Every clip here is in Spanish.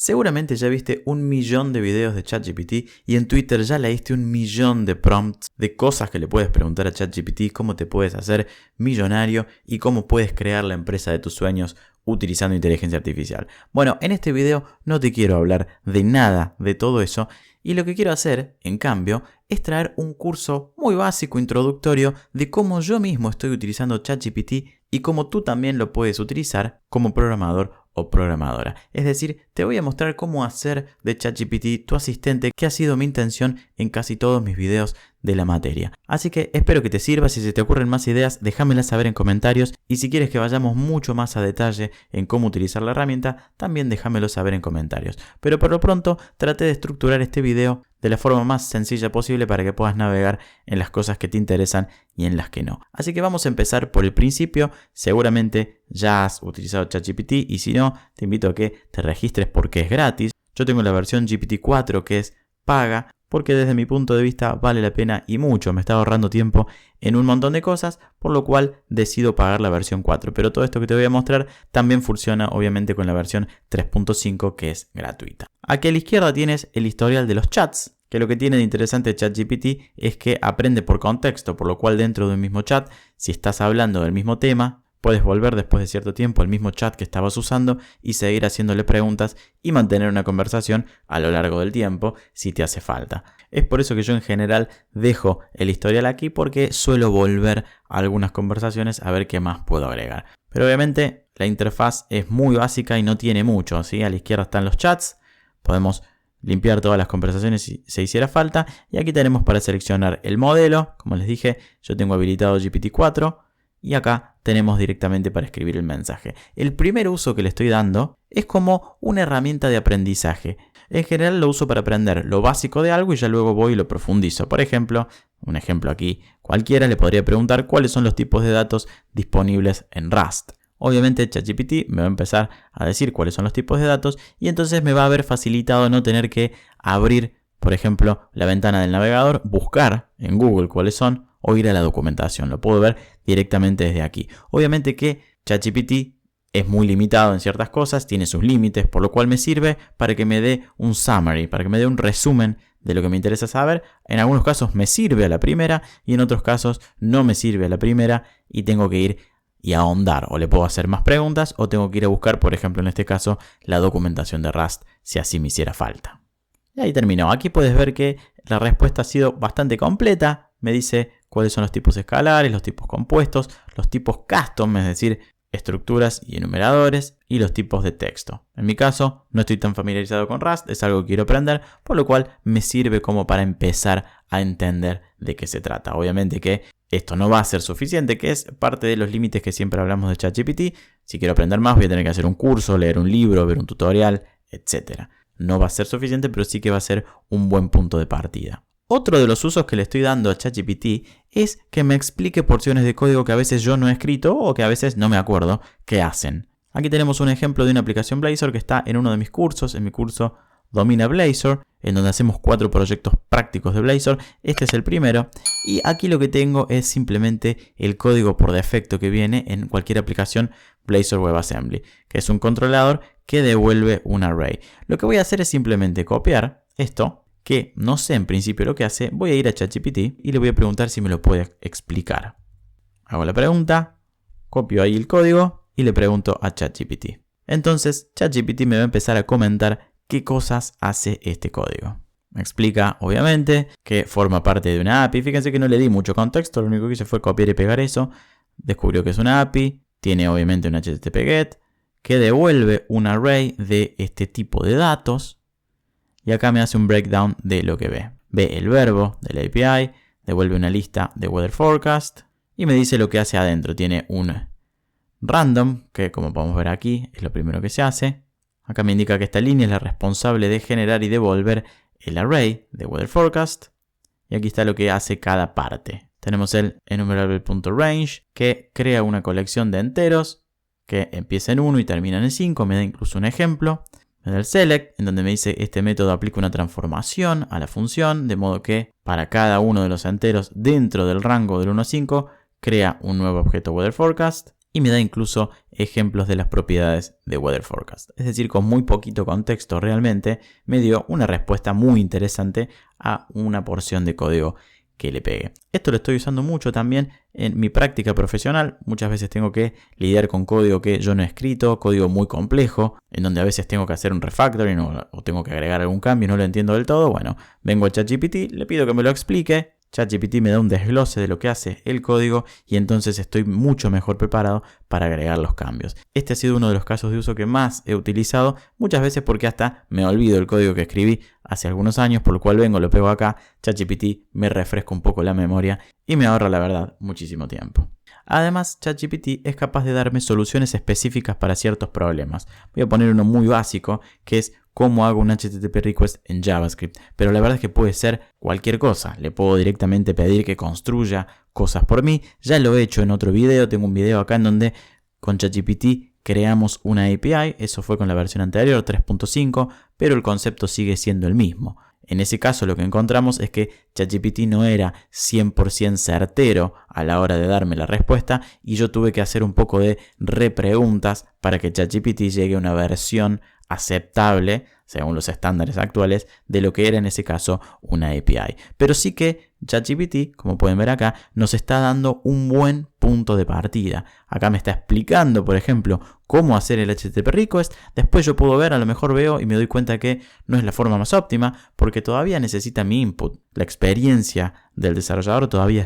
Seguramente ya viste 1.000.000 de videos de ChatGPT y en Twitter ya leíste 1.000.000 de prompts de cosas que le puedes preguntar a ChatGPT, cómo te puedes hacer millonario y cómo puedes crear la empresa de tus sueños utilizando inteligencia artificial. Bueno, en este video no te quiero hablar de nada de todo eso y lo que quiero hacer, en cambio, es traer un curso muy básico, introductorio, de cómo yo mismo estoy utilizando ChatGPT y cómo tú también lo puedes utilizar como programador o programadora. Es decir, te voy a mostrar cómo hacer de ChatGPT tu asistente, que ha sido mi intención en casi todos mis videos de la materia. Así que espero que te sirva. Si se te ocurren más ideas, déjamelas saber en comentarios, y si quieres que vayamos mucho más a detalle en cómo utilizar la herramienta, también déjamelo saber en comentarios. Pero por lo pronto traté de estructurar este video de la forma más sencilla posible para que puedas navegar en las cosas que te interesan y en las que no. Así que vamos a empezar por el principio. Seguramente ya has utilizado ChatGPT y si no, te invito a que te registres porque es gratis. Yo tengo la versión GPT-4 que es paga, porque desde mi punto de vista vale la pena y mucho. Me está ahorrando tiempo en un montón de cosas, por lo cual decido pagar la versión 4. Pero todo esto que te voy a mostrar también funciona obviamente con la versión 3.5 que es gratuita. Aquí a la izquierda tienes el historial de los chats, que lo que tiene de interesante ChatGPT es que aprende por contexto, por lo cual dentro de un mismo chat, si estás hablando del mismo tema, puedes volver después de cierto tiempo al mismo chat que estabas usando y seguir haciéndole preguntas y mantener una conversación a lo largo del tiempo si te hace falta. Es por eso que yo en general dejo el historial aquí, porque suelo volver a algunas conversaciones a ver qué más puedo agregar. Pero obviamente la interfaz es muy básica y no tiene mucho, ¿sí? A la izquierda están los chats, podemos limpiar todas las conversaciones si se hiciera falta, y aquí tenemos para seleccionar el modelo. Como les dije, yo tengo habilitado GPT-4 y acá tenemos directamente para escribir el mensaje. El primer uso que le estoy dando es como una herramienta de aprendizaje. En general lo uso para aprender lo básico de algo y ya luego voy y lo profundizo. Por ejemplo, un ejemplo aquí cualquiera, le podría preguntar cuáles son los tipos de datos disponibles en Rust. Obviamente ChatGPT me va a empezar a decir cuáles son los tipos de datos y entonces me va a haber facilitado no tener que abrir, por ejemplo, la ventana del navegador, buscar en Google cuáles son o ir a la documentación. Lo puedo ver directamente desde aquí. Obviamente que ChatGPT es muy limitado en ciertas cosas, tiene sus límites, por lo cual me sirve para que me dé un summary, para que me dé un resumen de lo que me interesa saber. En algunos casos me sirve a la primera y en otros casos no me sirve a la primera y tengo que ir y ahondar, o le puedo hacer más preguntas o tengo que ir a buscar, por ejemplo en este caso, la documentación de Rust si así me hiciera falta. Y ahí terminó. Aquí puedes ver que la respuesta ha sido bastante completa. Me dice cuáles son los tipos escalares, los tipos compuestos, los tipos custom, es decir, estructuras y enumeradores, y los tipos de texto. En mi caso, no estoy tan familiarizado con Rust, es algo que quiero aprender, por lo cual me sirve como para empezar a entender de qué se trata. Obviamente que esto no va a ser suficiente, que es parte de los límites que siempre hablamos de ChatGPT. Si quiero aprender más, voy a tener que hacer un curso, leer un libro, ver un tutorial, etc. No va a ser suficiente, pero sí que va a ser un buen punto de partida. Otro de los usos que le estoy dando a ChatGPT es que me explique porciones de código que a veces yo no he escrito o que a veces no me acuerdo qué hacen. Aquí tenemos un ejemplo de una aplicación Blazor que está en uno de mis cursos, en mi curso Domina Blazor, en donde hacemos 4 proyectos prácticos de Blazor. Este es el primero y aquí lo que tengo es simplemente el código por defecto que viene en cualquier aplicación Blazor WebAssembly, que es un controlador que devuelve un array. Lo que voy a hacer es simplemente copiar esto, que no sé en principio lo que hace. Voy a ir a ChatGPT y le voy a preguntar si me lo puede explicar. Hago la pregunta, copio ahí el código y le pregunto a ChatGPT. Entonces ChatGPT me va a empezar a comentar qué cosas hace este código. Me explica, obviamente, que forma parte de una API. Fíjense que no le di mucho contexto, lo único que hice fue copiar y pegar eso. Descubrió que es una API, tiene obviamente un HTTP GET, que devuelve un array de este tipo de datos. Y acá me hace un breakdown de lo que ve. Ve el verbo de la API, devuelve una lista de weather forecast y me dice lo que hace adentro. Tiene un random, que como podemos ver aquí es lo primero que se hace. Acá me indica que esta línea es la responsable de generar y devolver el array de weather forecast. Y aquí está lo que hace cada parte. Tenemos el enumerable.range, que crea una colección de enteros que empieza en 1 y termina en 5. Me da incluso un ejemplo. Me da el select, en donde me dice este método aplica una transformación a la función, de modo que para cada uno de los enteros dentro del rango del 1 a 5 crea un nuevo objeto weather forecast. y me da incluso ejemplos de las propiedades de Weather Forecast. Es decir, con muy poquito contexto realmente me dio una respuesta muy interesante a una porción de código que le pegué. Esto lo estoy usando mucho también en mi práctica profesional. Muchas veces tengo que lidiar con código que yo no he escrito, código muy complejo, en donde a veces tengo que hacer un refactoring o tengo que agregar algún cambio y no lo entiendo del todo. Bueno, vengo a ChatGPT, le pido que me lo explique. ChatGPT me da un desglose de lo que hace el código y entonces estoy mucho mejor preparado para agregar los cambios. Este ha sido uno de los casos de uso que más he utilizado, muchas veces porque hasta me olvido el código que escribí hace algunos años, por lo cual vengo, lo pego acá, ChatGPT me refresca un poco la memoria y me ahorra, la verdad, muchísimo tiempo. Además, ChatGPT es capaz de darme soluciones específicas para ciertos problemas. Voy a poner uno muy básico, que es cómo hago un HTTP request en JavaScript. Pero la verdad es que puede ser cualquier cosa. Le puedo directamente pedir que construya cosas por mí. Ya lo he hecho en otro video. Tengo un video acá en donde con ChatGPT creamos una API. Eso fue con la versión anterior, 3.5, pero el concepto sigue siendo el mismo. En ese caso lo que encontramos es que ChatGPT no era 100% certero a la hora de darme la respuesta y yo tuve que hacer un poco de repreguntas para que ChatGPT llegue a una versión aceptable, según los estándares actuales, de lo que era en ese caso una API. Pero sí que ChatGPT, como pueden ver acá, nos está dando un buen punto de partida. Acá me está explicando, por ejemplo, cómo hacer el HTTP request. Después yo puedo ver, a lo mejor veo y me doy cuenta que no es la forma más óptima porque todavía necesita mi input. La experiencia del desarrollador todavía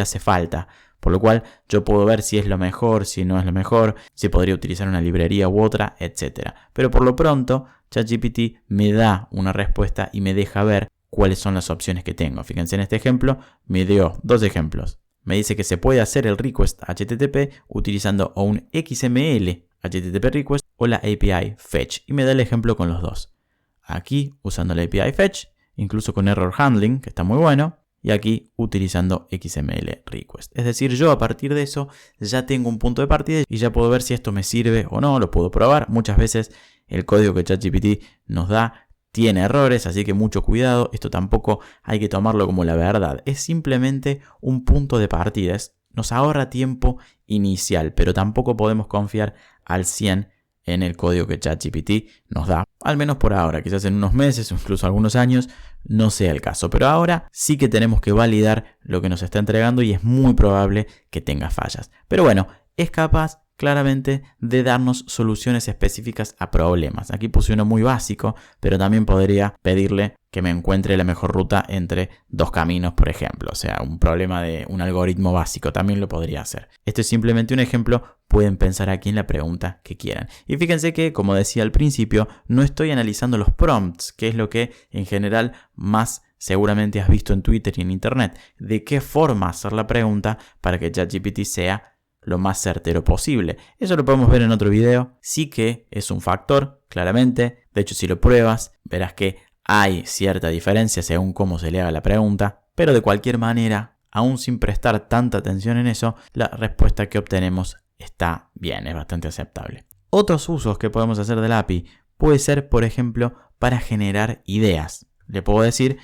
hace falta. Por lo cual yo puedo ver si es lo mejor, si no es lo mejor, si podría utilizar una librería u otra, etc. Pero por lo pronto, ChatGPT me da una respuesta y me deja ver cuáles son las opciones que tengo. Fíjense en este ejemplo, me dio dos ejemplos. Me dice que se puede hacer el request HTTP utilizando o un XML HTTP request o la API fetch. Y me da el ejemplo con los dos. Aquí usando la API fetch, incluso con error handling, que está muy bueno. Y aquí utilizando XML request. Es decir, yo a partir de eso ya tengo un punto de partida y ya puedo ver si esto me sirve o no, lo puedo probar. Muchas veces el código que ChatGPT nos da tiene errores, así que mucho cuidado. Esto tampoco hay que tomarlo como la verdad. Es simplemente un punto de partida. Nos ahorra tiempo inicial, pero tampoco podemos confiar al 100% en el código que ChatGPT nos da. Al menos por ahora, quizás en unos meses o incluso algunos años no sea el caso. Pero ahora sí que tenemos que validar lo que nos está entregando y es muy probable que tenga fallas. Pero bueno, es capaz claramente de darnos soluciones específicas a problemas. Aquí puse uno muy básico, pero también podría pedirle que me encuentre la mejor ruta entre dos caminos, por ejemplo. O sea, un problema de un algoritmo básico también lo podría hacer. Este es simplemente un ejemplo. Pueden pensar aquí en la pregunta que quieran. Y fíjense que, como decía al principio, no estoy analizando los prompts, que es lo que en general más seguramente has visto en Twitter y en Internet. De qué forma hacer la pregunta para que ChatGPT sea lo más certero posible. Eso lo podemos ver en otro video. Sí que es un factor, claramente. De hecho, si lo pruebas, verás que hay cierta diferencia según cómo se le haga la pregunta. Pero de cualquier manera, aún sin prestar tanta atención en eso, la respuesta que obtenemos está bien, es bastante aceptable. Otros usos que podemos hacer de la API puede ser, por ejemplo, para generar ideas. Le puedo decir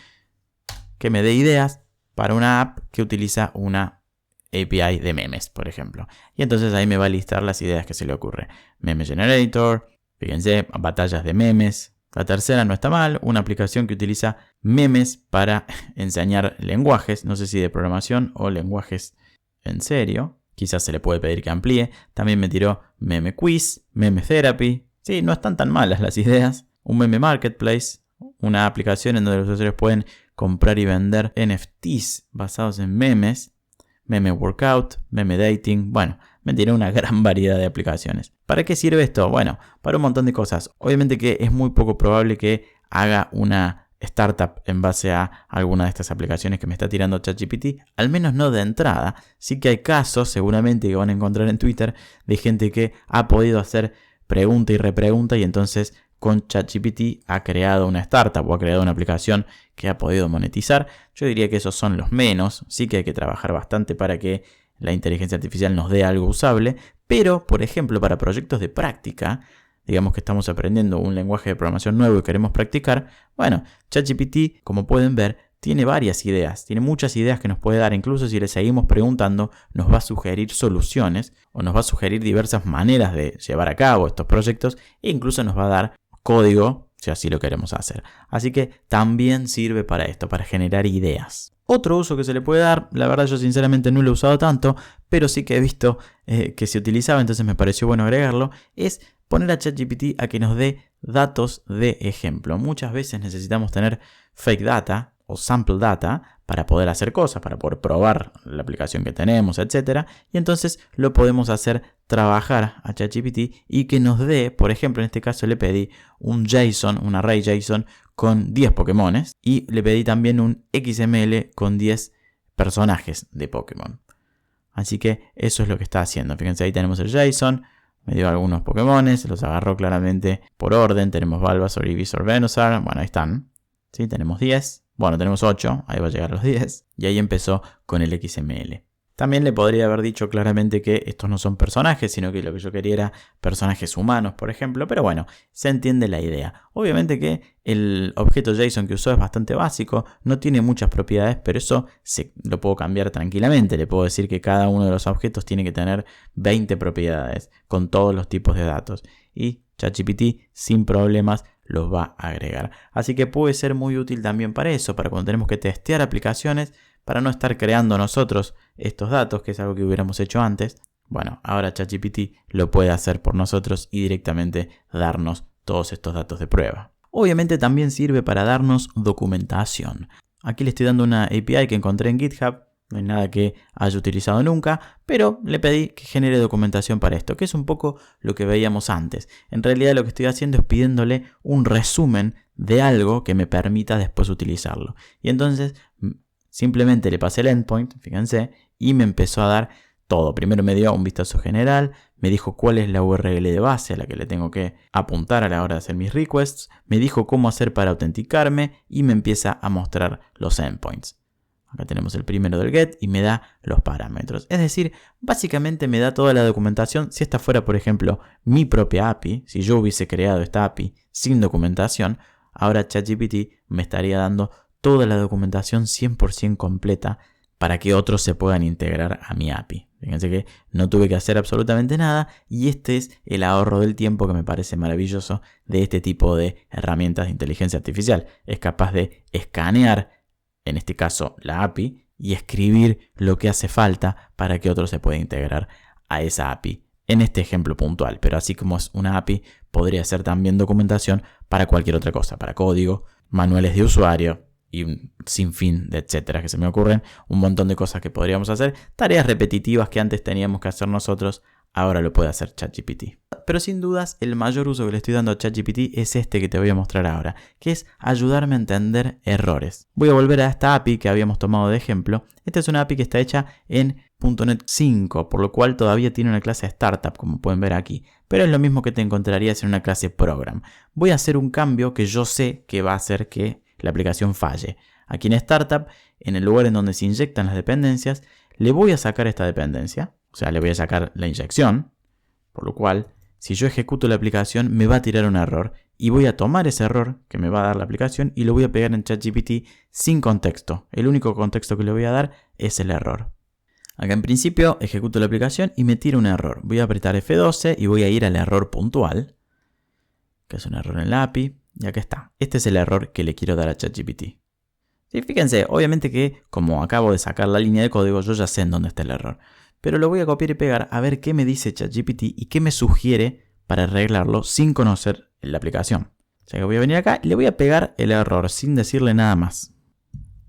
que me dé ideas para una app que utiliza una API de memes, por ejemplo. Y entonces ahí me va a listar las ideas que se le ocurre. Meme Generator, fíjense, batallas de memes. La tercera no está mal, una aplicación que utiliza memes para enseñar lenguajes, no sé si de programación o lenguajes en serio. Quizás se le puede pedir que amplíe. También me tiró Meme Quiz, Meme Therapy. Sí, no están tan malas las ideas. Un Meme Marketplace, una aplicación en donde los usuarios pueden comprar y vender NFTs basados en memes. Meme Workout, Meme Dating, bueno, me tiré una gran variedad de aplicaciones. ¿Para qué sirve esto? Bueno, para un montón de cosas. Obviamente que es muy poco probable que haga una startup en base a alguna de estas aplicaciones que me está tirando ChatGPT, al menos no de entrada. Sí que hay casos, seguramente que van a encontrar en Twitter, de gente que ha podido hacer pregunta y repregunta y entonces con ChatGPT ha creado una startup o ha creado una aplicación que ha podido monetizar. Yo diría que esos son los menos. Sí que hay que trabajar bastante para que la inteligencia artificial nos dé algo usable. Pero, por ejemplo, para proyectos de práctica, digamos que estamos aprendiendo un lenguaje de programación nuevo y queremos practicar, bueno, ChatGPT, como pueden ver, tiene varias ideas, tiene muchas ideas que nos puede dar. Incluso si le seguimos preguntando, nos va a sugerir soluciones o nos va a sugerir diversas maneras de llevar a cabo estos proyectos e incluso nos va a dar código si así lo queremos hacer. Así que también sirve para esto, para generar ideas. Otro uso que se le puede dar, la verdad yo sinceramente no lo he usado tanto, pero sí que he visto que se utilizaba, entonces me pareció bueno agregarlo, es poner a ChatGPT a que nos dé datos de ejemplo. Muchas veces necesitamos tener fake data o sample data para poder hacer cosas, para poder probar la aplicación que tenemos, etc. Y entonces lo podemos hacer trabajar a ChatGPT y que nos dé, por ejemplo, en este caso le pedí un JSON, un array JSON con 10 Pokémones y le pedí también un XML con 10 personajes de Pokémon. Así que eso es lo que está haciendo. Fíjense, ahí tenemos el JSON, me dio algunos Pokémones, los agarró claramente por orden. Tenemos Bulbasaur, Ivysaur, Venusaur, bueno, ahí están. ¿Sí? Tenemos 10. Bueno, tenemos 8, ahí va a llegar a los 10. Y ahí empezó con el XML. También le podría haber dicho claramente que estos no son personajes, sino que lo que yo quería era personajes humanos, por ejemplo. Pero bueno, se entiende la idea. Obviamente que el objeto JSON que usó es bastante básico, no tiene muchas propiedades, pero eso lo puedo cambiar tranquilamente. Le puedo decir que cada uno de los objetos tiene que tener 20 propiedades con todos los tipos de datos. Y ChatGPT sin problemas los va a agregar. Así que puede ser muy útil también para eso, para cuando tenemos que testear aplicaciones, para no estar creando nosotros estos datos, que es algo que hubiéramos hecho antes. Bueno, ahora ChatGPT lo puede hacer por nosotros y directamente darnos todos estos datos de prueba. Obviamente también sirve para darnos documentación. Aquí le estoy dando una API que encontré en GitHub. No hay nada que haya utilizado nunca, pero le pedí que genere documentación para esto, que es un poco lo que veíamos antes. En realidad lo que estoy haciendo es pidiéndole un resumen de algo que me permita después utilizarlo. Y entonces simplemente le pasé el endpoint, fíjense, y me empezó a dar todo. Primero me dio un vistazo general, me dijo cuál es la URL de base a la que le tengo que apuntar a la hora de hacer mis requests, me dijo cómo hacer para autenticarme y me empieza a mostrar los endpoints. Acá tenemos el primero del get y me da los parámetros. Es decir, básicamente me da toda la documentación. Si esta fuera, por ejemplo, mi propia API, si yo hubiese creado esta API sin documentación, ahora ChatGPT me estaría dando toda la documentación 100% completa para que otros se puedan integrar a mi API. Fíjense que no tuve que hacer absolutamente nada y este es el ahorro del tiempo que me parece maravilloso de este tipo de herramientas de inteligencia artificial. Es capaz de escanear, en este caso la API, y escribir lo que hace falta para que otro se pueda integrar a esa API. En este ejemplo puntual, pero así como es una API, podría ser también documentación para cualquier otra cosa, para código, manuales de usuario y un sinfín de etcétera que se me ocurren, un montón de cosas que podríamos hacer, tareas repetitivas que antes teníamos que hacer nosotros, ahora lo puede hacer ChatGPT. Pero sin dudas el mayor uso que le estoy dando a ChatGPT es este que te voy a mostrar ahora, que es ayudarme a entender errores. Voy a volver a esta API que habíamos tomado de ejemplo. Esta es una API que está hecha en .NET 5, por lo cual todavía tiene una clase Startup, como pueden ver aquí. Pero es lo mismo que te encontrarías en una clase Program. Voy a hacer un cambio que yo sé que va a hacer que la aplicación falle. Aquí en Startup, en el lugar en donde se inyectan las dependencias, le voy a sacar esta dependencia. O sea, le voy a sacar la inyección, por lo cual, si yo ejecuto la aplicación, me va a tirar un error. Y voy a tomar ese error que me va a dar la aplicación y lo voy a pegar en ChatGPT sin contexto. El único contexto que le voy a dar es el error. Acá en principio ejecuto la aplicación y me tira un error. Voy a apretar F12 y voy a ir al error puntual, que es un error en la API. Y acá está. Este es el error que le quiero dar a ChatGPT. Sí, fíjense, obviamente que como acabo de sacar la línea de código, yo ya sé en dónde está el error. Pero lo voy a copiar y pegar a ver qué me dice ChatGPT y qué me sugiere para arreglarlo sin conocer la aplicación. O sea que voy a venir acá y le voy a pegar el error sin decirle nada más.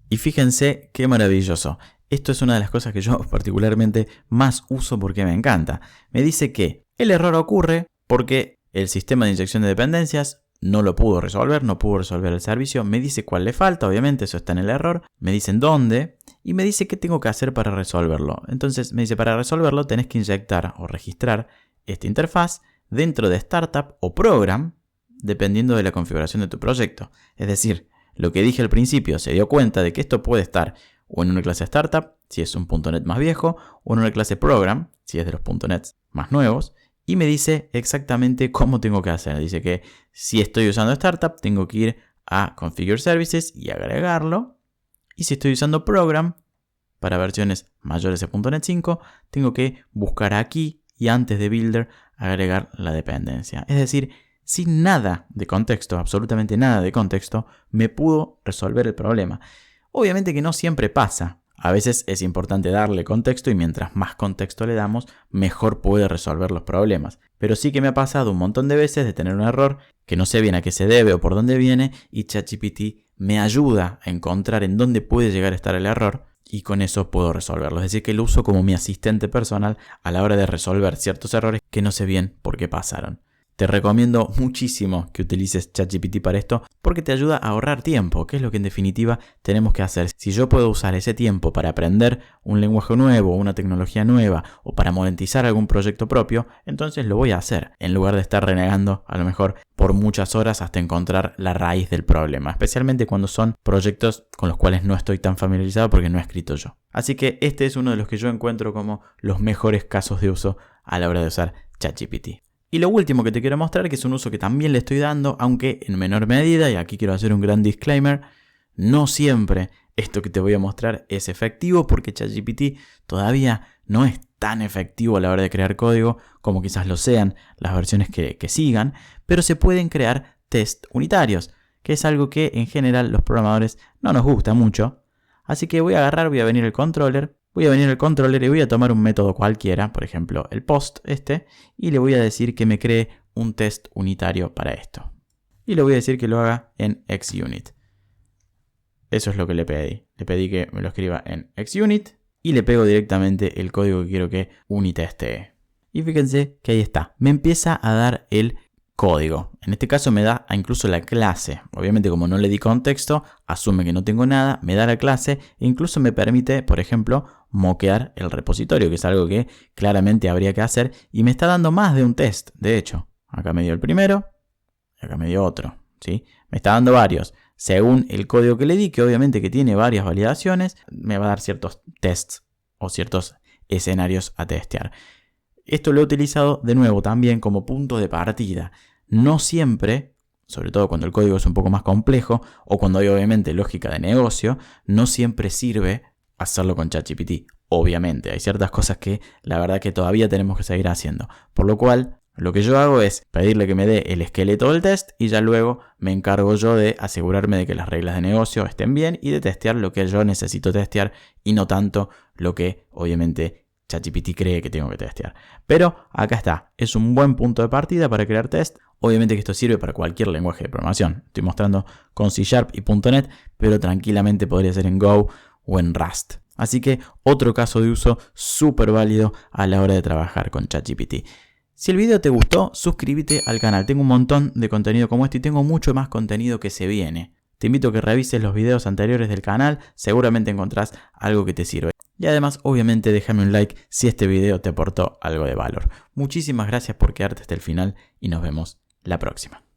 Y fíjense qué maravilloso. Esto es una de las cosas que yo particularmente más uso porque me encanta. Me dice que el error ocurre porque el sistema de inyección de dependencias no lo pudo resolver, no pudo resolver el servicio. Me dice cuál le falta, obviamente eso está en el error. Me dicen dónde y me dice qué tengo que hacer para resolverlo. Entonces me dice, para resolverlo tenés que inyectar o registrar esta interfaz dentro de Startup o Program, dependiendo de la configuración de tu proyecto. Es decir, lo que dije al principio, se dio cuenta de que esto puede estar o en una clase Startup, si es un .NET más viejo, o en una clase Program, si es de los .NET más nuevos. Y me dice exactamente cómo tengo que hacer. Dice que si estoy usando Startup, tengo que ir a Configure Services y agregarlo. Y si estoy usando Program, para versiones mayores de .NET 5, tengo que buscar aquí y antes de Builder agregar la dependencia. Es decir, sin nada de contexto, absolutamente nada de contexto, me pudo resolver el problema. Obviamente que no siempre pasa. A veces es importante darle contexto y mientras más contexto le damos, mejor puede resolver los problemas. Pero sí que me ha pasado un montón de veces de tener un error que no sé bien a qué se debe o por dónde viene y ChatGPT me ayuda a encontrar en dónde puede llegar a estar el error y con eso puedo resolverlo. Es decir, que lo uso como mi asistente personal a la hora de resolver ciertos errores que no sé bien por qué pasaron. Te recomiendo muchísimo que utilices ChatGPT para esto porque te ayuda a ahorrar tiempo, que es lo que en definitiva tenemos que hacer. Si yo puedo usar ese tiempo para aprender un lenguaje nuevo, una tecnología nueva o para monetizar algún proyecto propio, entonces lo voy a hacer en lugar de estar renegando a lo mejor por muchas horas hasta encontrar la raíz del problema, especialmente cuando son proyectos con los cuales no estoy tan familiarizado porque no he escrito yo. Así que este es uno de los que yo encuentro como los mejores casos de uso a la hora de usar ChatGPT. Y lo último que te quiero mostrar, que es un uso que también le estoy dando, aunque en menor medida, y aquí quiero hacer un gran disclaimer, no siempre esto que te voy a mostrar es efectivo porque ChatGPT todavía no es tan efectivo a la hora de crear código como quizás lo sean las versiones que sigan, pero se pueden crear test unitarios, que es algo que en general los programadores no nos gusta mucho. Así que voy a venir al controller y voy a tomar un método cualquiera, por ejemplo el post y le voy a decir que me cree un test unitario para esto. Y le voy a decir que lo haga en XUnit. Eso es lo que le pedí. Le pedí que me lo escriba en XUnit y le pego directamente el código que quiero que unitestee. Y fíjense que ahí está. Me empieza a dar el código. En este caso me da incluso la clase. Obviamente como no le di contexto, asume que no tengo nada, me da la clase e incluso me permite, por ejemplo, moquear el repositorio, que es algo que claramente habría que hacer y me está dando más de un test. De hecho, acá me dio el primero y acá me dio otro, ¿sí? Me está dando varios. Según el código que le di, que obviamente que tiene varias validaciones, me va a dar ciertos tests o ciertos escenarios a testear. Esto lo he utilizado de nuevo también como punto de partida. No siempre, sobre todo cuando el código es un poco más complejo o cuando hay obviamente lógica de negocio, no siempre sirve hacerlo con ChatGPT. Obviamente, hay ciertas cosas que la verdad que todavía tenemos que seguir haciendo. Por lo cual, lo que yo hago es pedirle que me dé el esqueleto del test y ya luego me encargo yo de asegurarme de que las reglas de negocio estén bien y de testear lo que yo necesito testear y no tanto lo que obviamente ChatGPT cree que tengo que testear. Pero acá está, es un buen punto de partida para crear test. Obviamente que esto sirve para cualquier lenguaje de programación. Estoy mostrando con C# y .NET, pero tranquilamente podría ser en Go o en Rust. Así que otro caso de uso súper válido a la hora de trabajar con ChatGPT. Si el video te gustó, suscríbete al canal. Tengo un montón de contenido como este y tengo mucho más contenido que se viene. Te invito a que revises los videos anteriores del canal, seguramente encontrás algo que te sirve. Y además, obviamente, déjame un like si este video te aportó algo de valor. Muchísimas gracias por quedarte hasta el final y nos vemos la próxima.